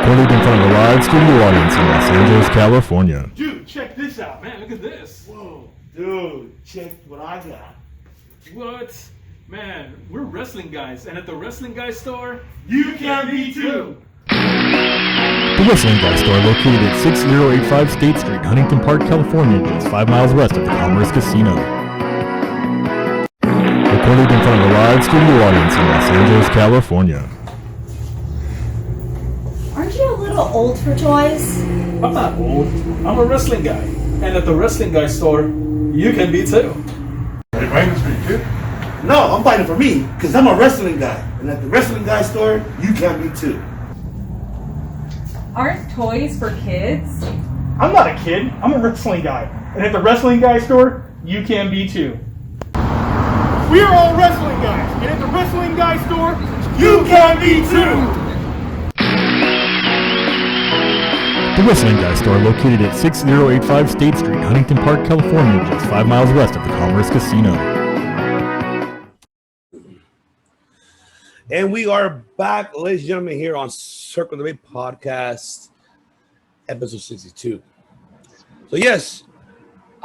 Recorded in front of a live studio audience in Los Angeles, California. Dude, check this out, man. Look at this. Whoa, dude, check what I got. What? Man, we're wrestling guys, and at the wrestling guy store, You can be too. The Wrestling Guy Store, located at 6085 State Street, Huntington Park, California, just 5 miles west of the Commerce Casino. Recorded in front of a live studio audience in Los Angeles, California. Aren't you a little old for toys? I'm not old. I'm a wrestling guy, and at the wrestling guy store, you can be too. Are you buying this for your kid? No, I'm buying it for me, because I'm a wrestling guy. And at the wrestling guy store, you can be too. Aren't toys for kids? I'm not a kid. I'm a wrestling guy. And at the wrestling guy store, you can be too. We are all wrestling guys. And at the wrestling guy store, You can be too. The Wrestling Guy Store, located at 6085 State Street, Huntington Park, California, just 5 miles west of the Commerce Casino. And we are back, ladies and gentlemen, here on Circle the Debate Podcast, episode 62. So, yes,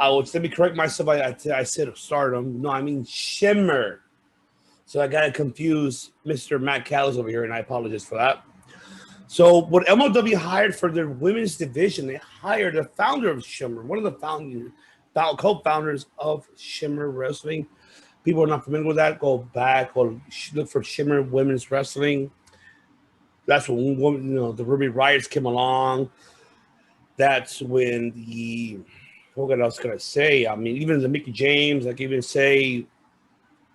let me correct myself. I said Stardom. No, I mean Shimmer. So I got to confuse Mr. Matt Callis over here, and I apologize for that. So what MLW hired for their women's division, they hired the founder of Shimmer, one of the co-founders of Shimmer Wrestling. People are not familiar with that, go back or look for Shimmer Women's Wrestling. That's when the Ruby Riots came along. That's when what else can I say? I mean, even the Mickey James, I can even say,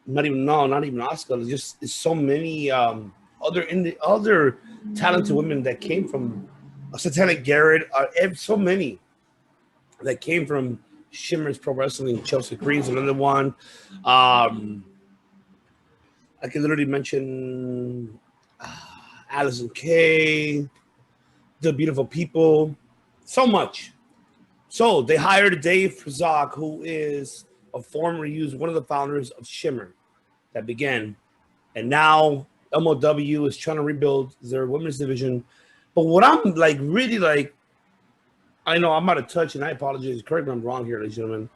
not even Oscar. There's so many other talented women that came from Satanic Garrett. So many that came from Shimmer's Pro Wrestling. Chelsea Green's another one. I can literally mention Allison Kay, The Beautiful People, so much. So they hired Dave Frazak, who is one of the founders of Shimmer that began. And now MLW is trying to rebuild their women's division. But what I'm I know I'm out of touch, and I apologize. Correct me if I'm wrong here, ladies and gentlemen.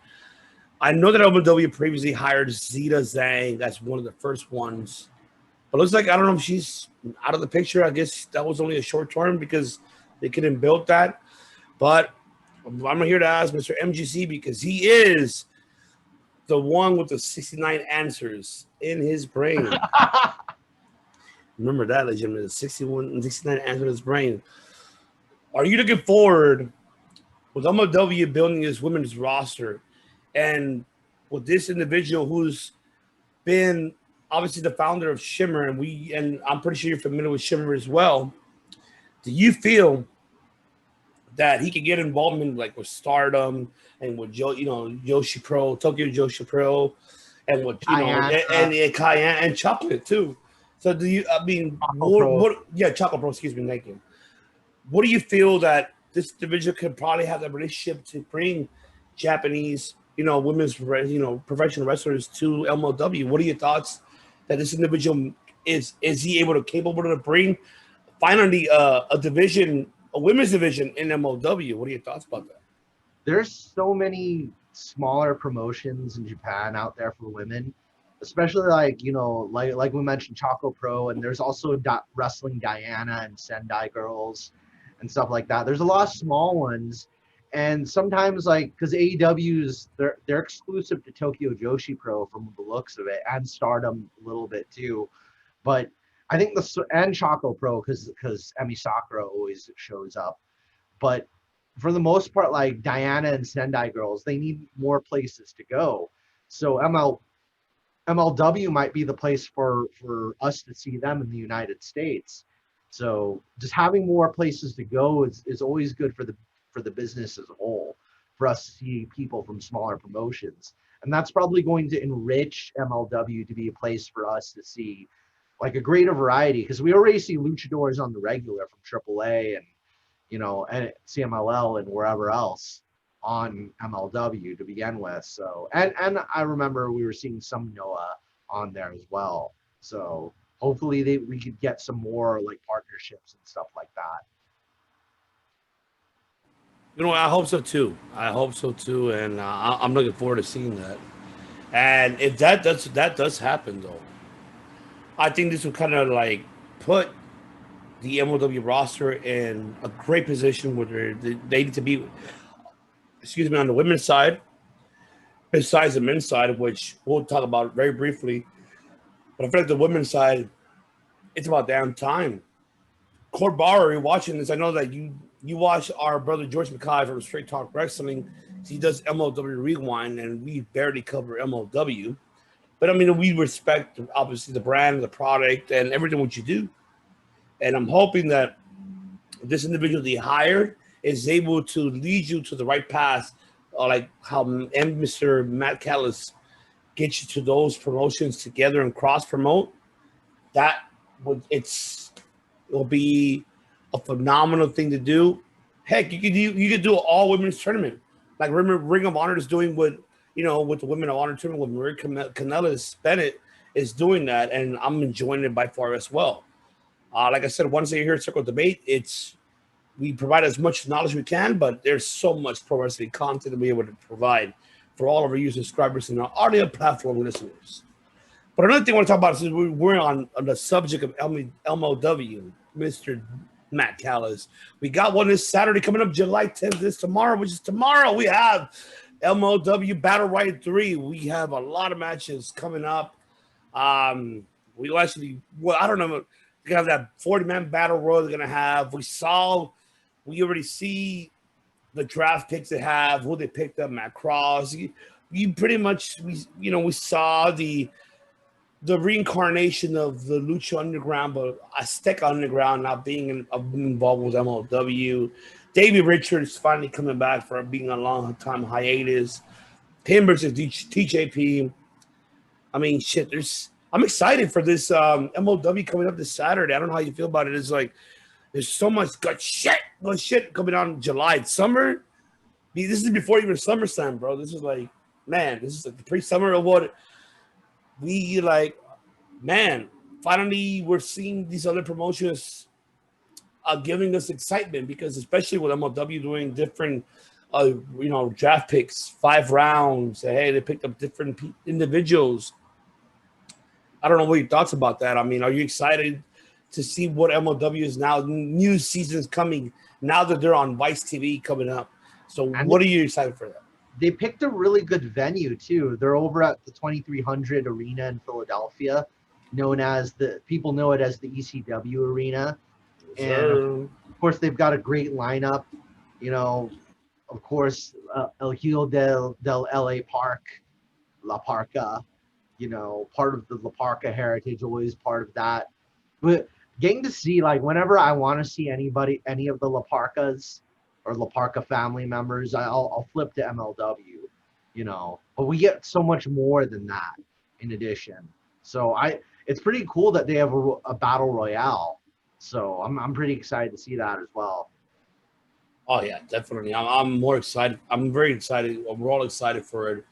I know that MLW previously hired Zeta Zhang. That's one of the first ones. But it looks like, I don't know if she's out of the picture. I guess that was only a short term because they couldn't build that. But I'm here to ask Mr. MGC because he is the one with the 69 answers in his brain. Remember that, ladies and gentlemen, the 69 answers in his brain. Are you looking forward with MLW building his women's roster and with this individual who's been obviously the founder of Shimmer, and I'm pretty sure you're familiar with Shimmer as well. Do you feel that he could get involvement like with Stardom and with Yoshi Pro, Tokyo Joshi Pro, and with and Cayenne and Chocolate too? So do you? I mean, Chocolate Pro. Excuse me, thank you. What do you feel that this division could probably have that relationship to bring Japanese, women's, professional wrestlers to MLW? What are your thoughts that this individual is he capable to bring finally a women's division in MLW? What are your thoughts about that? There's so many smaller promotions in Japan out there for women, especially like we mentioned Choco Pro, and there's also Wrestling Diana and Sendai Girls and stuff like that. There's a lot of small ones, and sometimes because AEW's they're exclusive to Tokyo Joshi Pro from the looks of it, and Stardom a little bit too, but I think and Choco Pro because Emi Sakura always shows up, but for the most part, like Diana and Sendai Girls, they need more places to go. So MLW might be the place for us to see them in the United States. So just having more places to go is always good for the business as a whole, for us to see people from smaller promotions. And that's probably going to enrich MLW to be a place for us to see like a greater variety, because we already see luchadors on the regular from AAA and and CMLL and wherever else on MLW to begin with. So and I remember we were seeing some Noah on there as well. So hopefully we could get some more like partnerships and stuff like that. You know, I hope so too. And I'm looking forward to seeing that. And if that does happen, though, I think this will kind of like put the MLW roster in a great position where they need to be, excuse me, on the women's side, besides the men's side, which we'll talk about very briefly. But I feel like the women's side, it's about damn time. Court Bauer, you're watching this. I know that you watch our brother George McKay from Straight Talk Wrestling. He does MLW Rewind, and we barely cover MLW. But I mean, we respect obviously the brand, the product, and everything what you do. And I'm hoping that this individual they hired is able to lead you to the right path, like how Mr. Matt Callis gets you to those promotions together and cross promote. That would it'll be a phenomenal thing to do. Heck, you could do an all women's tournament, like remember Ring of Honor is doing with the Women of Honor tournament with Marie Kanellis Bennett is doing that, and I'm enjoying it by far as well. Like I said, once a year at Circle Debate, we provide as much knowledge as we can, but there's so much pro wrestling content to be able to provide for all of our user subscribers and our audio platform listeners. But another thing I want to talk about is we're on the subject of MLW, Mr. Matt Callis. We got one this Saturday coming up, July 10th. This tomorrow, which is tomorrow. We have MLW Battle Royale 3. We have a lot of matches coming up. We actually, well, I don't know. We're going to have that 40-man battle royal they're going to have. We already see the draft picks they have, who they picked up, Matt Cross. You pretty much, we saw the reincarnation of the Lucha Underground, but Azteca Underground not being involved with MLW. Davey Richards finally coming back for being a long time hiatus. Him versus TJP. I mean, shit, I'm excited for this MLW coming up this Saturday. I don't know how you feel about it. It's like there's so much good shit coming out in July. It's summer. This is before even SummerSlam, bro. This is like, man, this is like the pre-summer of what we like. Man, finally we're seeing these other promotions giving us excitement, because especially with MLW doing different draft picks, 5 rounds. Hey, they picked up different individuals. I don't know what your thoughts about that. I mean, are you excited to see what MLW is now? New seasons coming now that they're on Vice TV coming up. So what are you excited for that? They picked a really good venue too. They're over at the 2300 Arena in Philadelphia, known as people know it as the ECW Arena. And of course, they've got a great lineup. Of course, El Hill del LA Park, La Parca, part of the La Parca heritage, always part of that. But getting to see, like, whenever I want to see any of the La Parcas or La Parca family members, I'll flip to MLW, but we get so much more than that in addition. So it's pretty cool that they have a battle royale. So I'm pretty excited to see that as well. Oh yeah, definitely. I'm more excited. I'm very excited. We're all excited for it.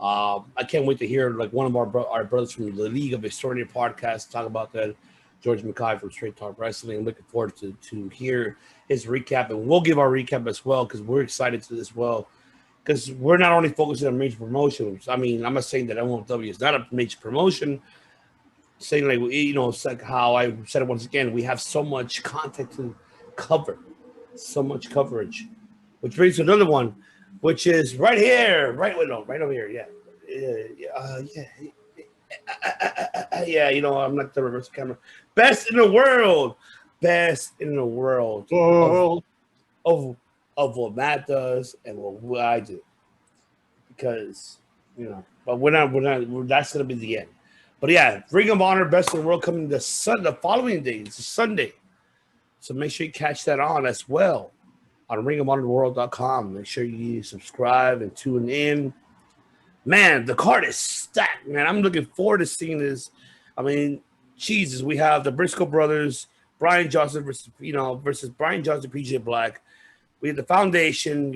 I can't wait to hear like one of our brothers from the League of Extraordinary podcast talk about that. George McKay from Straight Talk Wrestling. I'm looking forward to hear his recap, and we'll give our recap as well because we're excited to as well. Because we're not only focusing on major promotions. I mean, I'm not saying that MLW is not a major promotion. Saying like it's like how I said it once again. We have so much content to cover, so much coverage, which brings to another one, which is right here, right over here. Yeah. I'm not the reverse camera. Best in the world of what Matt does and what I do, because but we're not. That's gonna be the end. But yeah, Ring of Honor Best in the World coming the following day. It's a Sunday. So make sure you catch that on as well on ringofhonorworld.com. Make sure you subscribe and tune in. Man, the card is stacked, man. I'm looking forward to seeing this. I mean, Jesus, we have the Briscoe brothers, Brian Johnson versus Brian Johnson, PJ Black. We have the Foundation,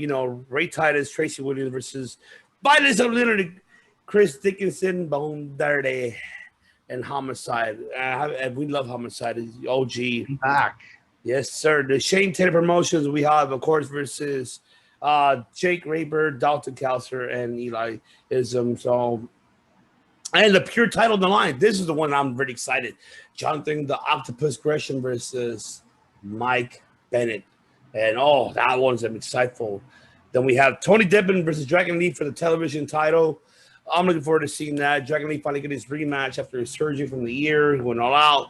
Ray Titus, Tracy Williams versus Violence of Leonard, Chris Dickinson, Bone Dirty, and Homicide. We love Homicide. OG. Back. Yes, sir. The Shane Taylor Promotions we have, of course, versus Jake Rayburn, Dalton Calcer, and Eli Ism. So, and the pure title on the line. This is the one I'm really excited. Jonathan the Octopus Gresham versus Mike Bennett. And that one's exciting. Then we have Tony Deppen versus Dragon Lee for the television title. I'm looking forward to seeing that. Dragon Lee finally get his rematch after his surgery from the ear. He went all out.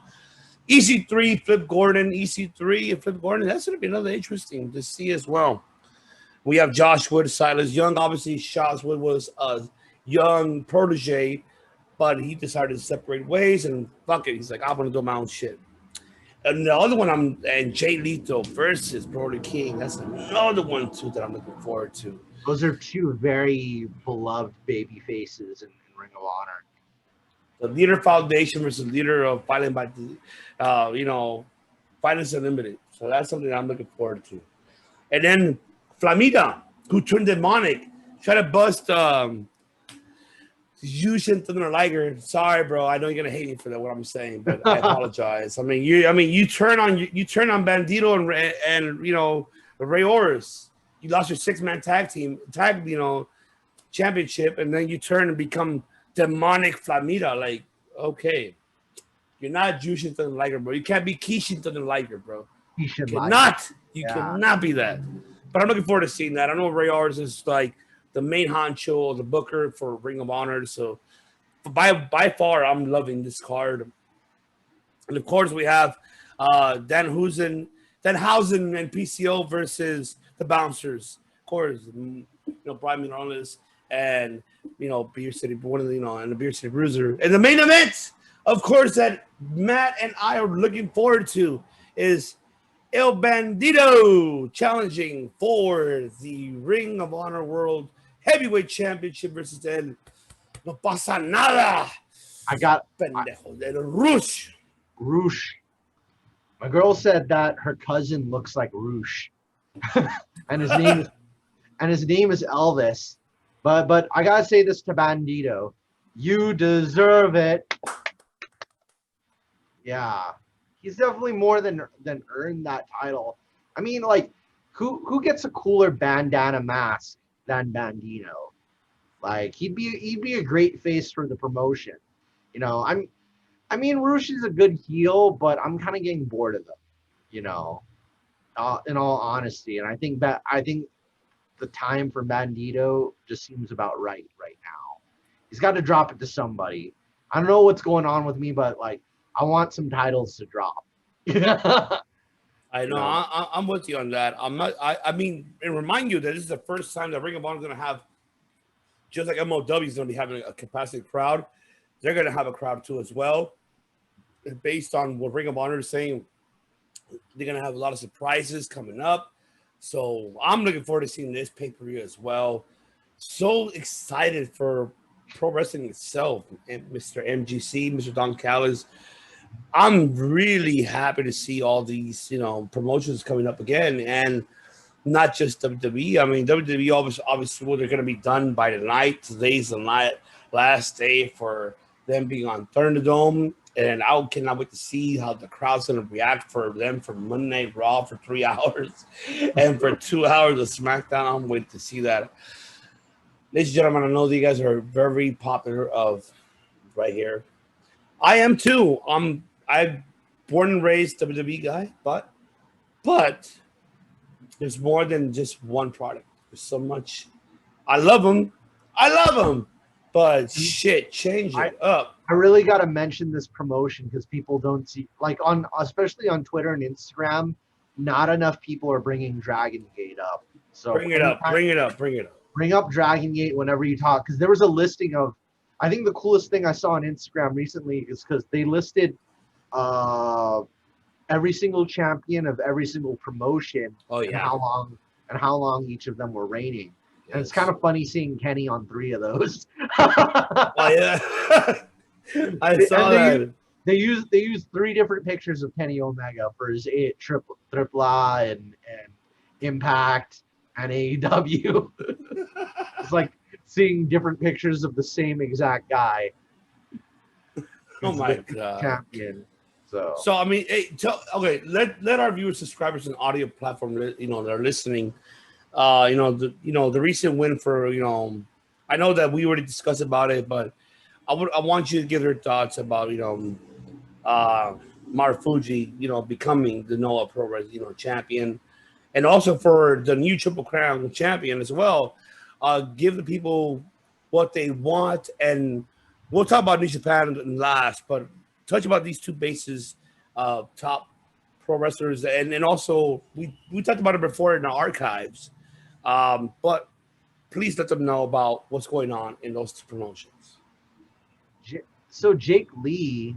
EC3, Flip Gordon, EC3 and Flip Gordon. That's going to be another interesting to see as well. We have Josh Wood, Silas Young. Obviously, Josh Wood was a young protege, but he decided to separate ways and fuck it. He's like, I'm going to do my own shit. And the other one, and Jay Lethal versus Brody King. That's another one, too, that I'm looking forward to. Those are two very beloved baby faces in Ring of Honor. The Leader Foundation versus Leader of Fighting by, Fighters Unlimited. So that's something I'm looking forward to. And then Flamita, who turned demonic, tried to bust Yushin Thunder Liger. Sorry, bro. I know you're gonna hate me for that. What I'm saying, but I apologize. You turn on Bandito and Ray Oris. You lost your 6-man tag championship, and then you turn and become demonic Flamita. Like, okay, you're not Yushin Thunder Liger, bro. You can't be Kishin Thunder Liger, bro. You cannot be that. But I'm looking forward to seeing that. I know Ray Oris is like the main honcho, the booker for Ring of Honor. So by far, I'm loving this card. And of course, we have Danhausen and PCO versus the Bouncers. Of course, Brian Morales and Beer City, and the Beer City Bruiser. And the main event, of course, that Matt and I are looking forward to is El Bandito challenging for the Ring of Honor World Heavyweight Championship versus El No Pasa Nada. I got Pendejo del Rush. Roosh. My girl said that her cousin looks like Roosh, and his name is Elvis. But I gotta say this to Bandito, you deserve it. Yeah, he's definitely more than earned that title. I mean, like, who gets a cooler bandana mask than Bandito? Like, he'd be a great face for the promotion. I mean, Roosh is a good heel, but I'm kind of getting bored of him, in all honesty. And I think the time for Bandito just seems about right now. He's got to drop it to somebody. I don't know what's going on with me, but like, I want some titles to drop. I know. I'm with you on that. And remind you that this is the first time that Ring of Honor is going to have, just like MOW is going to be having a capacity crowd. They're going to have a crowd too as well. Based on what Ring of Honor is saying, they're going to have a lot of surprises coming up. So I'm looking forward to seeing this pay-per-view as well. So excited for pro wrestling itself, and Mr. MGC, Mr. Don Callis. I'm really happy to see all these, promotions coming up again, and not just WWE. I mean, WWE obviously they're going to be done by tonight. Today's the last day for them being on Thunderdome, and I cannot wait to see how the crowd's going to react for them for Monday Night Raw for 3 hours and for 2 hours of SmackDown. I'm waiting to see that. Ladies and gentlemen, I know that you guys are very popular right here. I am too. I'm born and raised WWE guy, but there's more than just one product. There's so much. I love them, but shit, change it up. I really got to mention this promotion because people don't see, like, especially on Twitter and Instagram, not enough people are bringing Dragon Gate up. So bring it up. Bring up Dragon Gate whenever you talk, because there was a listing of, I think the coolest thing I saw on Instagram recently is because they listed every single champion of every single promotion. Oh, yeah. and how long each of them were reigning. Yes. And it's kind of funny seeing Kenny on 3 of those. Oh, yeah. I saw that. They used 3 different pictures of Kenny Omega for his AAA and Impact and AEW. It's like seeing different pictures of the same exact guy. Oh my god! Champion. So I mean, hey, let our viewers, subscribers, and audio platform, that are listening, The recent win for I know that we already discussed about it, but I want you to give your thoughts about Marufuji, becoming the Noah Pro Wrestling champion, and also for the new Triple Crown champion as well. Give the people what they want, and we'll talk about New Japan last, but touch about these two bases, top pro wrestlers, and also we talked about it before in the archives, but please let them know about what's going on in those two promotions. So Jake Lee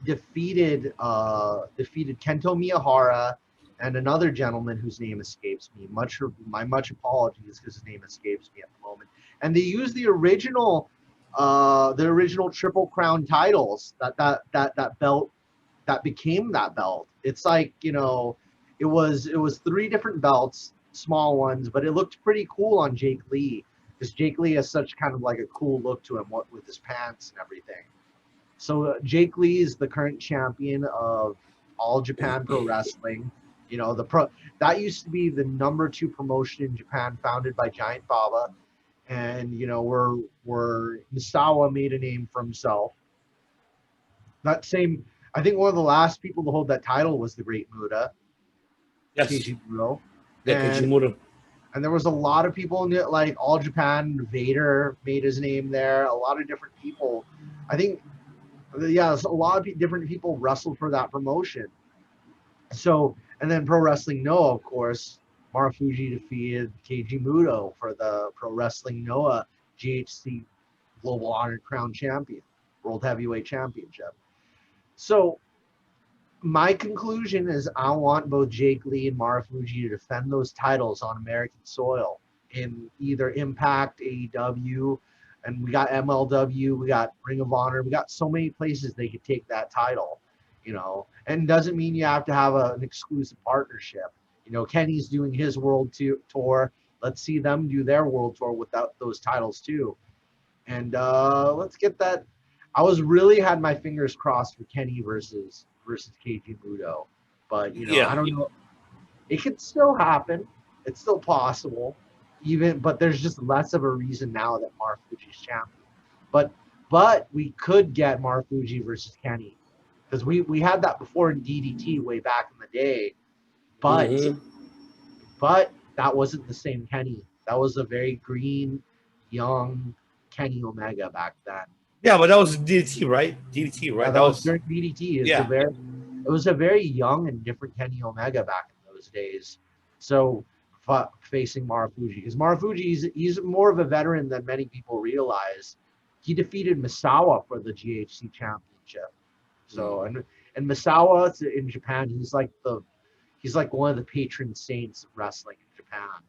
defeated Kento Miyahara and another gentleman whose name escapes me. Much apologies because his name escapes me at the moment. And they used the original Triple Crown titles that belt that became that belt. It's like it was 3 different belts, small ones, but it looked pretty cool on Jake Lee because Jake Lee has such kind of like a cool look to him, with his pants and everything. So Jake Lee is the current champion of All Japan Pro Wrestling. That used to be the number 2 promotion in Japan, founded by Giant Baba, and where Misawa made a name for himself. I think one of the last people to hold that title was the Great Muta. Yes. Kishimuro. Kishimuro. And there was a lot of people in it, like All Japan. Vader made his name there. A lot of different people. I think, a lot of different people wrestled for that promotion. So, and then Pro Wrestling Noah, of course, Marufuji defeated Keiji Muto for the Pro Wrestling Noah GHC Global Honored Crown Champion, World Heavyweight Championship. So, my conclusion is I want both Jake Lee and Marufuji to defend those titles on American soil in either Impact, AEW, and we got MLW, we got Ring of Honor, we got so many places they could take that title, and doesn't mean you have to have an exclusive partnership. Kenny's doing his world tour. Let's see them do their world tour without those titles too. And let's get that. I had my fingers crossed for Kenny versus Keiji Muto, but I don't know. It could still happen. It's still possible, but there's just less of a reason now that Marufuji's champion. But we could get Marufuji versus Kenny, because we had that before in DDT way back in the day, but that wasn't the same Kenny. That was a very green, young Kenny Omega back then. Yeah, but that was DDT, right? DDT, right? Yeah, that was during DDT. It was a very young and different Kenny Omega back in those days. So facing Marufuji, because Marufuji he's more of a veteran than many people realize. He defeated Misawa for the GHC championship. So and Misawa in Japan, he's like one of the patron saints of wrestling in Japan.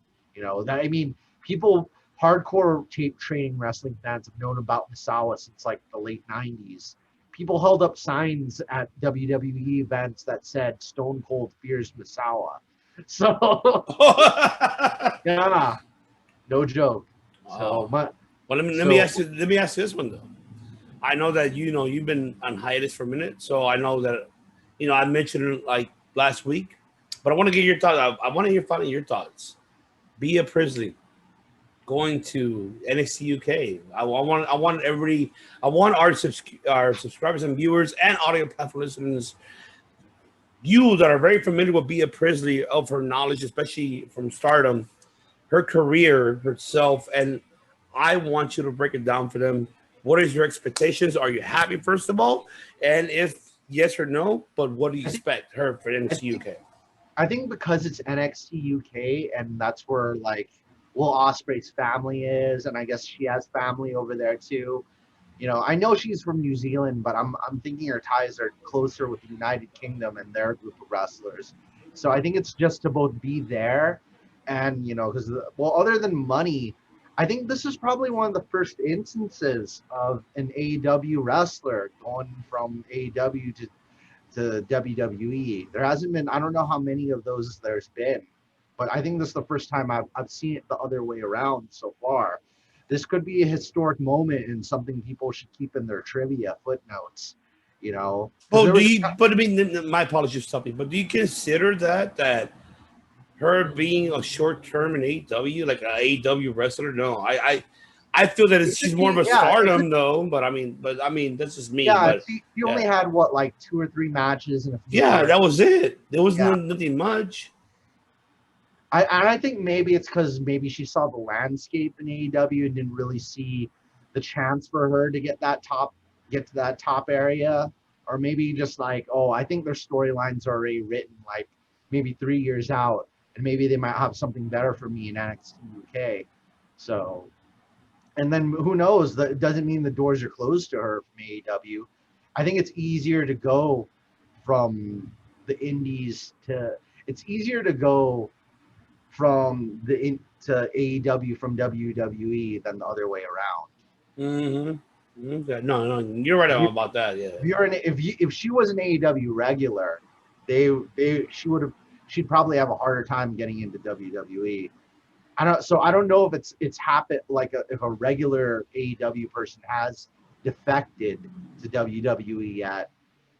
People. Hardcore training wrestling fans have known about Misawa since like the late 90s. People held up signs at WWE events that said Stone Cold fears Misawa. So, yeah, no joke. So, let me ask you this one though. I know that you've been on hiatus for a minute, so I know that I mentioned it like last week, but I want to get your thoughts. I want to hear finally your thoughts. Bea Priestley going to NXT UK. I want everybody. I want our subscribers and viewers and audio platform listeners, you that are very familiar with Bea Priestley, of her knowledge, especially from Stardom, her career, herself, and I want you to break it down for them. What is your expectations? Are you happy, first of all? And if yes or no, but what do you expect her for NXT UK? I think because it's NXT UK and that's where Will Ospreay's family is, and I guess she has family over there too. I know she's from New Zealand, but I'm thinking her ties are closer with the United Kingdom and their group of wrestlers. So I think it's just to both be there and, because, other than money, I think this is probably one of the first instances of an AEW wrestler going from AEW to WWE. There hasn't been, I don't know how many of those there's been, but I think this is the first time I've seen it the other way around so far. This could be a historic moment and something people should keep in their trivia footnotes, Well, but I mean, my apologies for something, but do you consider that her being a short term in AEW, like an AEW wrestler. No, I feel that she's more of a stardom though. But I mean, that's just me. Yeah, but she only had what, like 2 or 3 matches and a few. Yeah, that was it. There was Yeah. nothing much. I think maybe it's because maybe she saw the landscape in AEW and didn't really see the chance for her to get to that top area, or maybe just like, oh, I think their storylines are already written like maybe 3 years out, and maybe they might have something better for me in NXT UK. So, and then who knows? That doesn't mean the doors are closed to her from AEW. I think it's easier to go from the indies to. It's easier to go from to AEW from WWE than the other way around. Mm-hmm. Okay. No, you're right about that. Yeah. If she was an AEW regular, she'd probably have a harder time getting into WWE. I don't know if it's happened like if a regular AEW person has defected to WWE yet,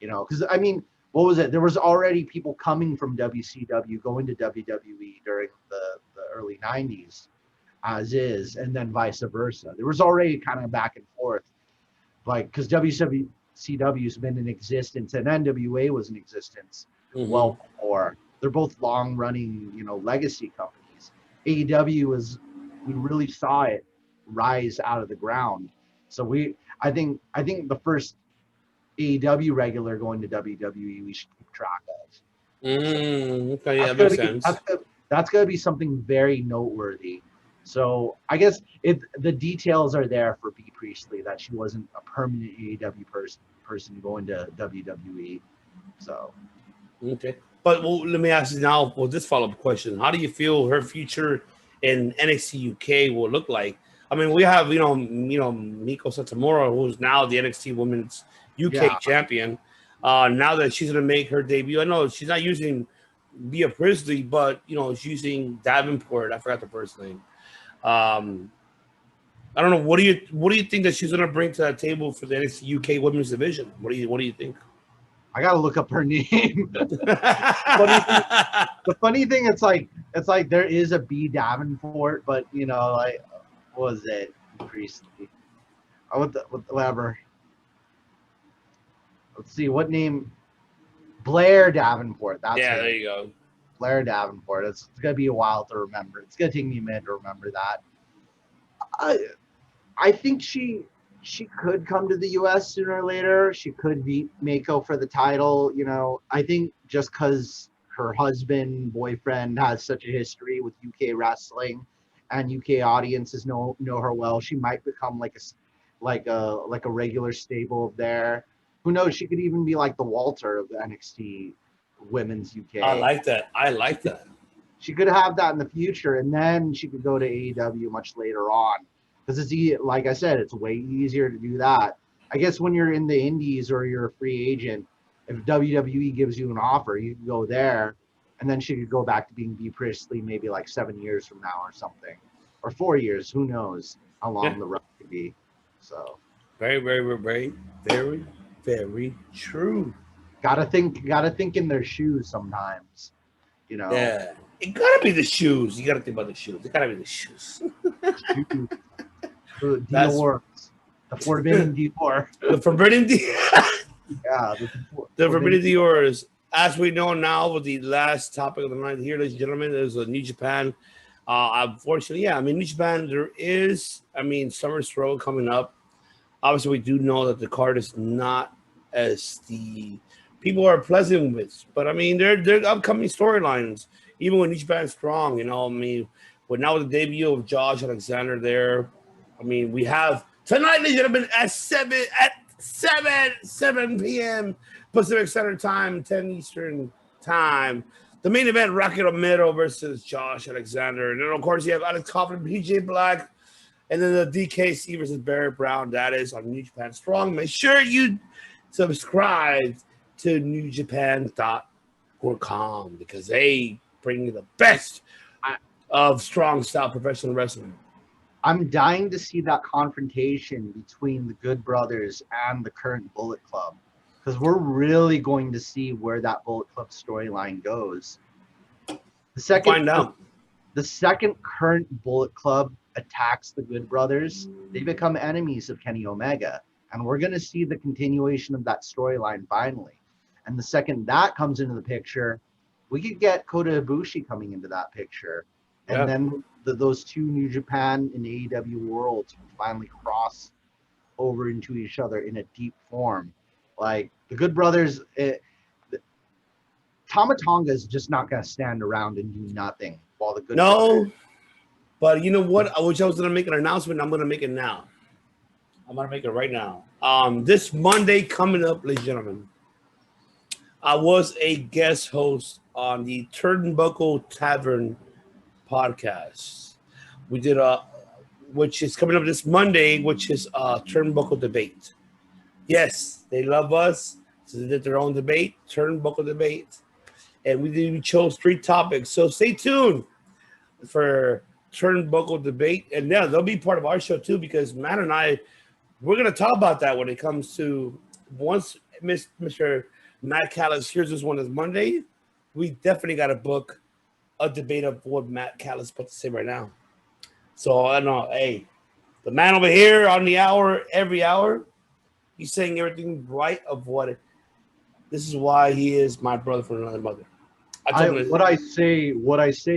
because I mean, what was it? There was already people coming from WCW going to WWE during the early 90s, as is, and then vice versa. There was already kind of back and forth, like, because WCW's been in existence and NWA was in existence well before. They're both long-running, legacy companies. AEW we really saw it rise out of the ground. So I think the first AEW regular going to WWE we should keep track of. Okay, yeah, that makes sense. That's going to be something very noteworthy. So I guess the details are there for B. Priestley that she wasn't a permanent AEW person going to WWE. So okay, but let me ask you now for this follow-up question: how do you feel her future in NXT UK will look like? I mean, we have Miko Satomura, who's now the NXT Women's UK champion. Now that she's gonna make her debut, I know she's not using Bea Priestley, but she's using Davenport. I forgot the first name. I don't know. What do you think that she's gonna bring to that table for the NXT UK Women's Division? What do you think? I gotta look up her name. The funny thing, it's like there is a B Davenport, but like, what was it? Priestley. Whatever. Let's see, what name? Blair Davenport. That's there you go. Blair Davenport. It's gonna be a while to remember. It's gonna take me a minute to remember that. I think she could come to the U.S. sooner or later. She could beat Mako for the title. I think just because her boyfriend has such a history with UK wrestling, and UK audiences know her well, she might become like a regular staple there. Who knows? She could even be like the Walter of the NXT Women's UK. I like that. She could have that in the future, and then she could go to AEW much later on. Because like I said, it's way easier to do that. I guess when you're in the indies or you're a free agent, if WWE gives you an offer, you can go there, and then she could go back to being Bea Priestley maybe like 7 years from now or something, or 4 years. Who knows how long the run could be. So very, very, very, very, very true. Gotta think in their shoes sometimes. Yeah. It gotta be the shoes. You gotta think about the shoes. It gotta be the shoes. Dior. The Forbidden Dior. The Forbidden Dior. Yeah. The Forbidden Dior. As we know now, with the last topic of the night here, ladies and gentlemen, there's a New Japan. Unfortunately, New Japan, there is, Summer Struggle coming up. Obviously, we do know that the card is not as the people are pleasant with, but they're upcoming storylines. Even when New Japan's strong, but now with the debut of Josh Alexander there, we have tonight, ladies and gentlemen, at 7 p.m. Pacific Standard Time, 10 Eastern Time. The main event, Rocket Romero versus Josh Alexander. And then, of course, you have Alex Coughlin, PJ Black, and then the DKC versus Barrett Brown. That is on New Japan Strong. Make sure you subscribe to NewJapan.com because they bring you the best of strong style professional wrestling. I'm dying to see that confrontation between the Good Brothers and the current Bullet Club, because we're really going to see where that Bullet Club storyline goes. The second Find out. the second current Bullet Club attacks the Good Brothers, they become enemies of Kenny Omega. And we're going to see the continuation of that storyline finally. And the second that comes into the picture, we could get Kota Ibushi coming into that picture. And Yeah. then those two New Japan and AEW worlds will finally cross over into each other in a deep form. Like the Good Brothers, Tama Tonga is just not going to stand around and do nothing while the Good Brothers. No, but you know what? I wish I was going to make an announcement. I'm going to make it now. I'm going to make it right now. This Monday coming up, ladies and gentlemen, I was a guest host on the Turnbuckle Tavern podcast. We did which is coming up this Monday, which is Turnbuckle Debate. Yes, they love us. So they did their own debate, Turnbuckle Debate. And we chose 3 topics. So stay tuned for Turnbuckle Debate. And yeah, they'll be part of our show too, because Matt and I, we're going to talk about that when it comes to once Mr. Matt Callis hears this one is Monday, we definitely got to book a debate of what Matt Callis put to say right now. So I know, hey, the man over here on the hour, every hour, he's saying everything right of what it. This is why he is my brother from another mother. What I say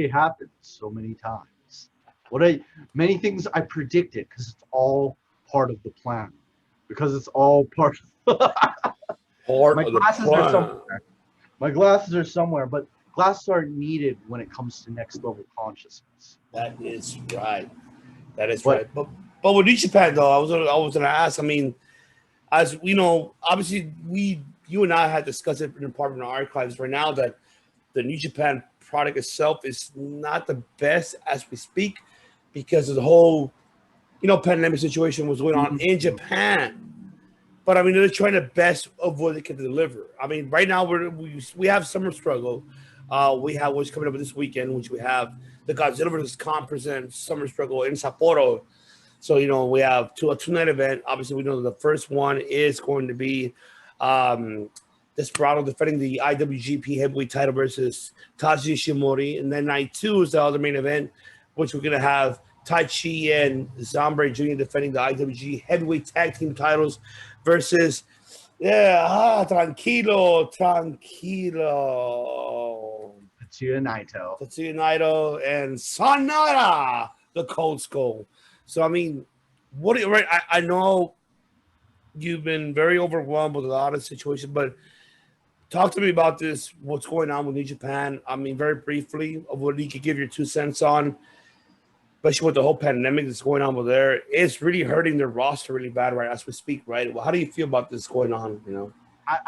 happens so many times. Many things I predicted because it's all part of the plan. Because it's all part of my glasses are somewhere. My glasses are somewhere, but glasses aren't needed when it comes to next level consciousness. That is right. That is right. But with New Japan though, I was gonna ask. I mean, as we know, obviously you and I had discussed it in part of our archives right now that the New Japan product itself is not the best as we speak because of the whole, pandemic situation was going on in Japan. But I mean, they're trying the best of what they can deliver. I mean, right now we have Summer Struggle. We have what's coming up this weekend, which we have the Godzilla vs. Kong presents Summer Struggle in Sapporo. So we have a 2-night event. Obviously, we know the first one is going to be Desperado defending the IWGP Heavyweight title versus Taiji Ishimori, and then night 2 is the other main event, which we're gonna have Tai Chi and Zambre Jr. defending the IWG Heavyweight Tag Team titles versus Tranquilo. Tetsuya Naito and Sanada, the Cold Skull. So I mean, I know you've been very overwhelmed with a lot of situations, but talk to me about this. What's going on with New Japan? I mean, very briefly, of what you could give your 2 cents on, especially with the whole pandemic that's going on over there. It's really hurting their roster really bad right as we speak, right? Well, how do you feel about this going on?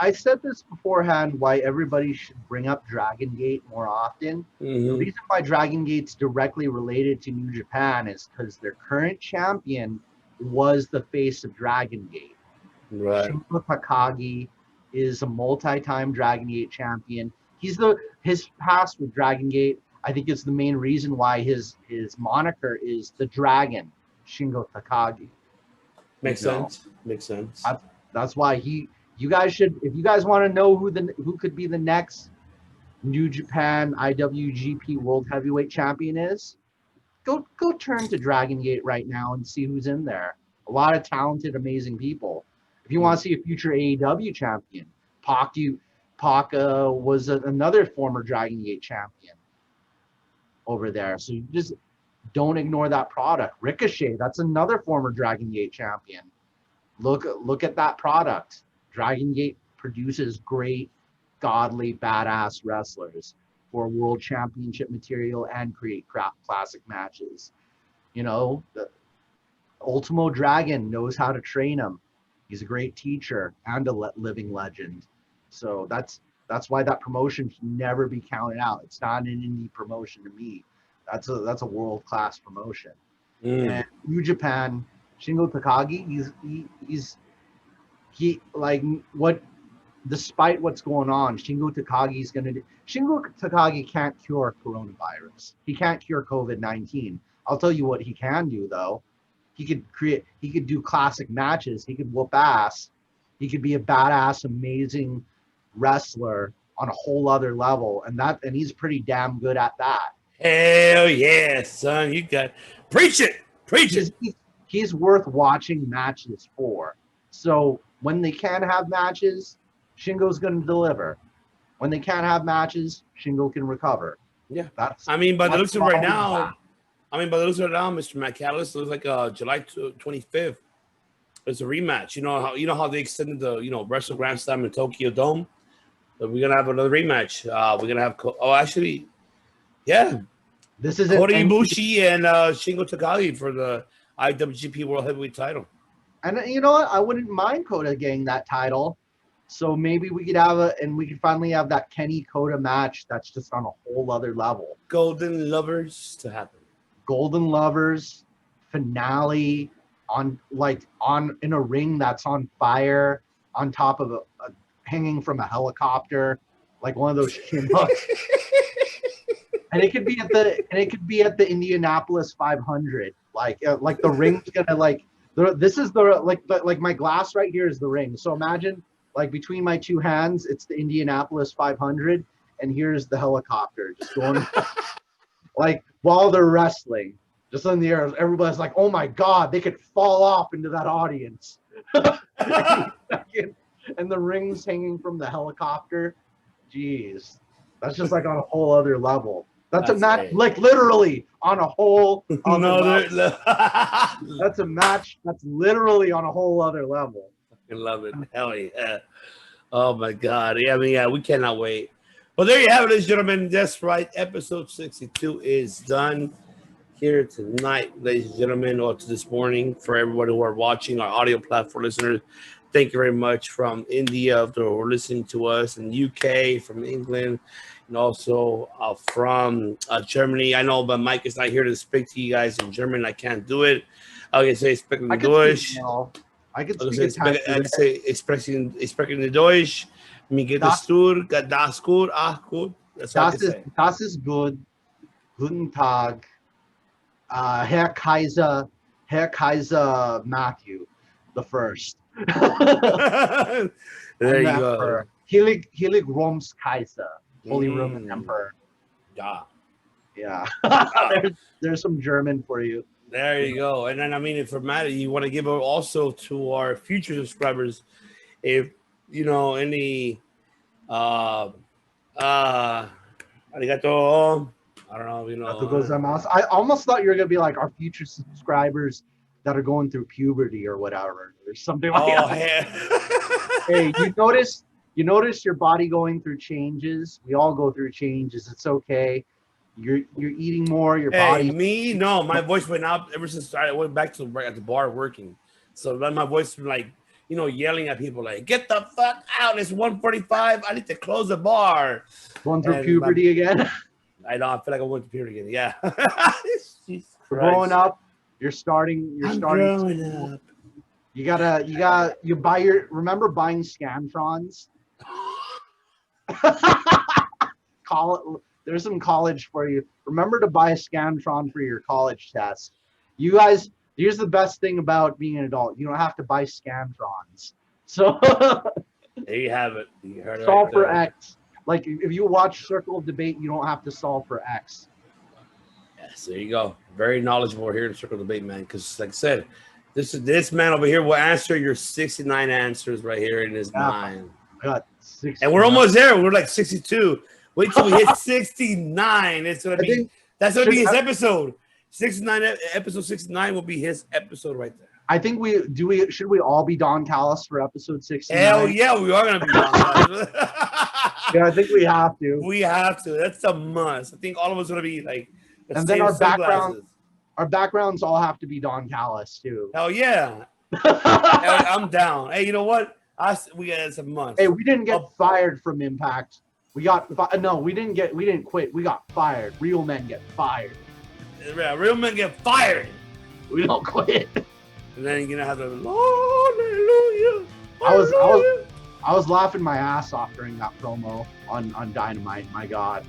I said this beforehand, why everybody should bring up Dragon Gate more often. Mm-hmm. The reason why Dragon Gate's directly related to New Japan is because their current champion was the face of Dragon Gate. Right. Shingo Takagi is a multi-time Dragon Gate champion. His past with Dragon Gate, I think, is the main reason why his moniker is the Dragon, Shingo Takagi. Makes sense. That's why you guys should, if you guys want to know who could be the next New Japan IWGP World Heavyweight Champion is, go turn to Dragon Gate right now and see who's in there. A lot of talented, amazing people. If you want to see a future AEW champion, Pac was another former Dragon Gate champion over there. So you just don't ignore that product. Ricochet, that's another former Dragon Gate champion. Look at that product. Dragon Gate produces great, godly, badass wrestlers for world championship material and create classic matches. The Ultimo Dragon knows how to train them. He's a great teacher and a living legend. So that's why that promotion can never be counted out. It's not an indie promotion to me. That's a world-class promotion. And New Japan, Shingo Takagi, despite what's going on, Shingo Takagi can't cure coronavirus. He can't cure COVID-19. I'll tell you what he can do though. He could do classic matches. He could whoop ass. He could be a badass, amazing wrestler on a whole other level, and he's pretty damn good at that. Hell yeah, son! You got preach it. He's worth watching matches for. So when they can have matches, Shingo's going to deliver. When they can't have matches, Shingo can recover. Yeah, by the looks of right now, Mr. McAllis looks like July 25th. It's a rematch. You know how they extended the Wrestle Grand Slam in Tokyo Dome. So we're gonna have another rematch. We're gonna have This is Kota Ibushi and Shingo Takagi for the IWGP World Heavyweight Title. And you know what? I wouldn't mind Kota getting that title. So maybe we could we could finally have that Kenny Kota match that's just on a whole other level. Golden Lovers to happen. Golden Lovers finale in a ring that's on fire on top of hanging from a helicopter, like one of those chin hooks. And it could be at the Indianapolis 500. Like the ring's gonna this is the my glass right here is the ring. So imagine between my two hands, it's the Indianapolis 500, and here's the helicopter just going while they're wrestling, just in the air. Everybody's like, "Oh my God, they could fall off into that audience." And the ring's hanging from the helicopter. Jeez, that's just on a whole other level. That's a match, literally on a whole other level. That's a match that's literally on a whole other level. I love it. Hell yeah. Oh my God. Yeah, we cannot wait. Well, there you have it, ladies and gentlemen. That's right. Episode 62 is done here tonight, ladies and gentlemen, or to this morning. For everybody who are watching, our audio platform listeners, thank you very much from India for listening to us, and UK, from England, and also from Germany. I know, but Mike is not here to speak to you guys in German. I can't do it. I can say speaking Deutsch. I can say ich spreche Deutsch. Mir geht es gut. Das gut. Ach gut. Das ist gut. Guten Tag. Herr Kaiser Matthew the First. There you go. Heilig Rome's Kaiser, Holy Roman Emperor. Yeah. There's some German for you. There you go. And then for Matt, you want to give also to our future subscribers, if any arigato. I don't know, I almost thought you were gonna be like our future subscribers that are going through puberty or whatever, or something like that. Yeah. Hey, you notice your body going through changes. We all go through changes. It's okay. You're eating more. Your body. Me? No, my voice went up ever since I went back to at the bar working. So then my voice was yelling at people get the fuck out. It's 1:45. I need to close the bar. Going through puberty again. I know. I feel like I went to puberty again. Yeah. You're growing up. You're starting. Growing up. You remember buying Scantrons? There's some college for you. Remember to buy a Scantron for your college test. You guys, here's the best thing about being an adult. You don't have to buy Scantrons. So there you have it. You heard it. Solve for X. If you watch Circle of Debate, you don't have to solve for X. Yes, there you go. Very knowledgeable here in Circle of Debate, man. Because like I said, this man over here will answer your 69 answers right here in his mind. Got 69. And we're almost there. We're 62. Wait till we hit 69. That's gonna be his episode. 69 episode 69 will be his episode right there. I think should we all be Don Callis for episode 69? Hell yeah, we are gonna be Don Callis. Yeah, I think we have to. We have to. That's a must. I think all of us are gonna be and then our backgrounds all have to be Don Callis too. Hell yeah. I'm down. Hey, you know what? It's a must. Hey, we didn't get fired from Impact. We didn't quit. We got fired. Real men get fired. Yeah, real men get fired. We don't quit. And then you're gonna have the hallelujah. I was laughing my ass off during that promo on Dynamite. My God,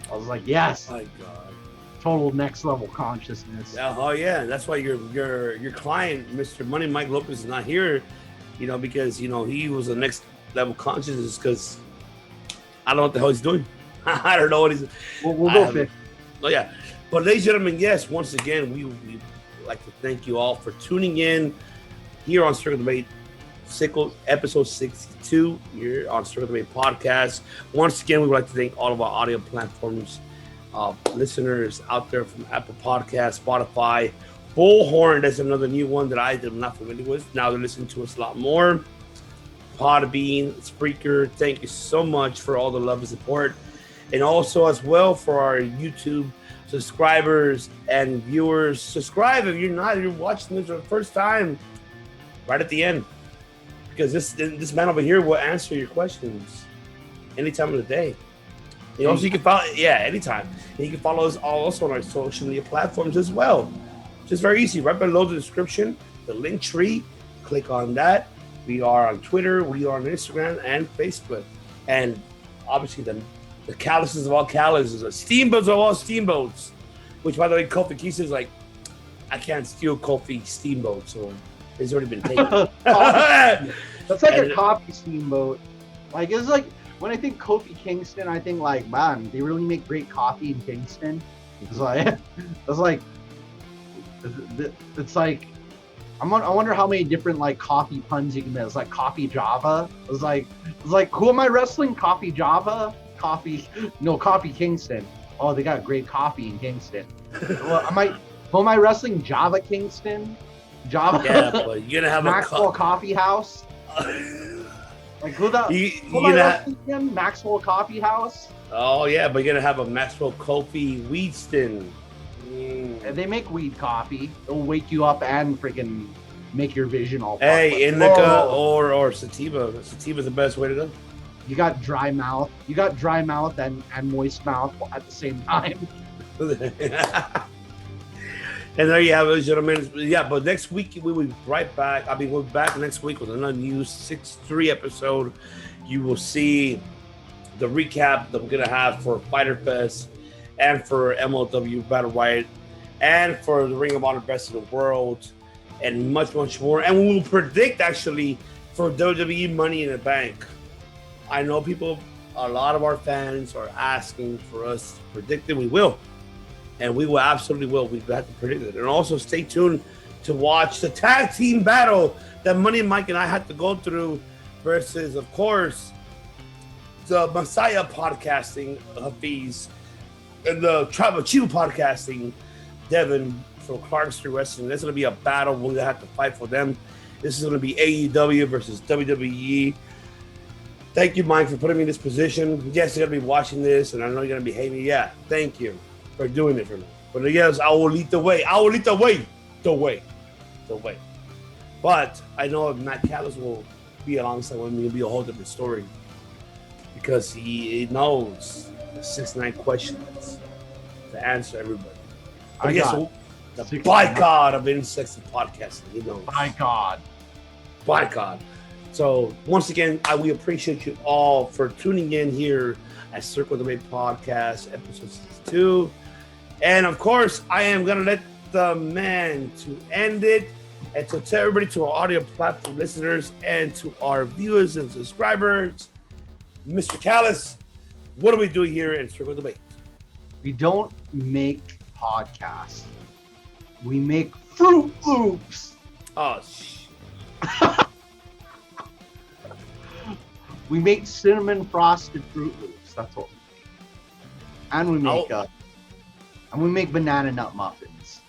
I was like, yes. My God. Total next level consciousness. Oh yeah, that's why your client, Mr. Money Mike Lopez, is not here. Because he was the next level consciousness because I don't know what the hell he's doing. I don't know what he's. We'll go fix. Oh yeah, but ladies and gentlemen, yes, once again, we like to thank you all for tuning in here on Circle the Debate, episode 62 here on Circle the Debate podcast. Once again, we would like to thank all of our audio platforms, listeners out there from Apple Podcasts, Spotify, Bullhorn. That's another new one that I am not familiar with. Now they're listening to us a lot more. Podbean, Spreaker. Thank you so much for all the love and support. And also as well for our YouTube subscribers and viewers. Subscribe if you're watching this for the first time right at the end. Because this man over here will answer your questions any time of the day. And also you can follow, anytime. And you can follow us also on our social media platforms as well. Just very easy. Right below the description, the link tree. Click on that. We are on Twitter, we are on Instagram and Facebook. And obviously the calluses of all calluses, the steamboats of all steamboats. Which, by the way, Kofi Keith is like, I can't steal Kofi steamboat, so it's already been taken. That's like a coffee steamboat. Like, it's like, when I think Kofi Kingston, I think like, man, they really make great coffee in Kingston. It's like, I wonder how many different like coffee puns you can make. It's like Coffee Java. It's like, who am I wrestling? Coffee Java? Coffee Kingston. Oh, they got great coffee in Kingston. Well, who am I wrestling? Java Kingston? Java? Yeah, but you're gonna have Maxwell Coffee House? Like who am I wrestling again? Maxwell Coffee House? Oh yeah, but you're gonna have a Maxwell Kofi Wheatston. And they make weed coffee. It'll wake you up and freaking make your vision all. Hey, indica or sativa. Sativa's the best way to go. You got dry mouth. You got dry mouth and moist mouth at the same time. And there you have it, gentlemen. Yeah, but next week we will be right back. We'll be back next week with another new 6-3 episode. You will see the recap that we're gonna have for Fighter Fest and for MLW Battle Riot and for the Ring of Honor Best of the World and much, much more. And we will predict actually for WWE Money in the Bank. I know a lot of our fans are asking for us to predict it. We will. And we will absolutely will. We have to predict it. And also stay tuned to watch the tag team battle that Money Mike and I had to go through versus, of course, the Messiah podcasting Hafiz and the Tribal Chief podcasting Devin from Clark Street Wrestling. That's going to be a battle. We're going to have to fight for them. This is going to be AEW versus WWE. Thank you, Mike, for putting me in this position. Yes, you're going to be watching this, and I know you're going to be hating me. Yeah, thank you for doing it for me. But yes, I will lead the way. I will lead the way. The way. But I know Matt Callis will be alongside with me. It'll be a whole different story because he knows the 6-9 questions to answer everybody. But the boycott of Insexy Podcasting, you know. Boycott. So once again, we appreciate you all for tuning in here at Circle the Debate Podcast, episode 62. And of course, I am gonna let the man to end it, and to tell everybody, to our audio platform listeners, and to our viewers and subscribers, Mr. Callis, what do we do here in Circle the Debate? We don't make podcasts. We make Fruit Loops. Oh, We make cinnamon frosted Fruit Loops. That's what we make. And we make banana nut muffins.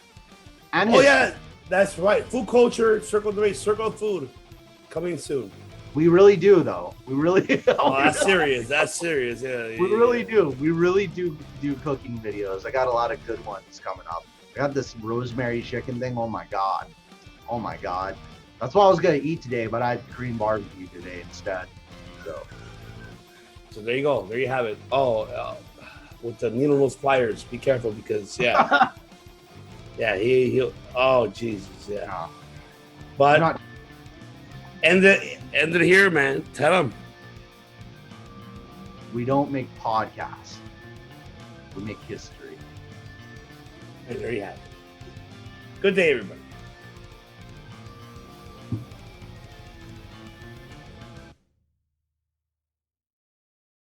And yeah, that's right. Food culture, Circle the Debate, Circle of Food, coming soon. We really do, though. We really. Oh, that's serious. That's serious. Yeah. We really do. We really do cooking videos. I got a lot of good ones coming up. I got this rosemary chicken thing. Oh my god. That's what I was gonna eat today, but I had Korean barbecue today instead. So there you go. There you have it. With the needle nose pliers, be careful because yeah, he'll. Oh Jesus, yeah. But end it here, man. Tell him. We don't make podcasts. We make history. And there you have it. Good day, everybody.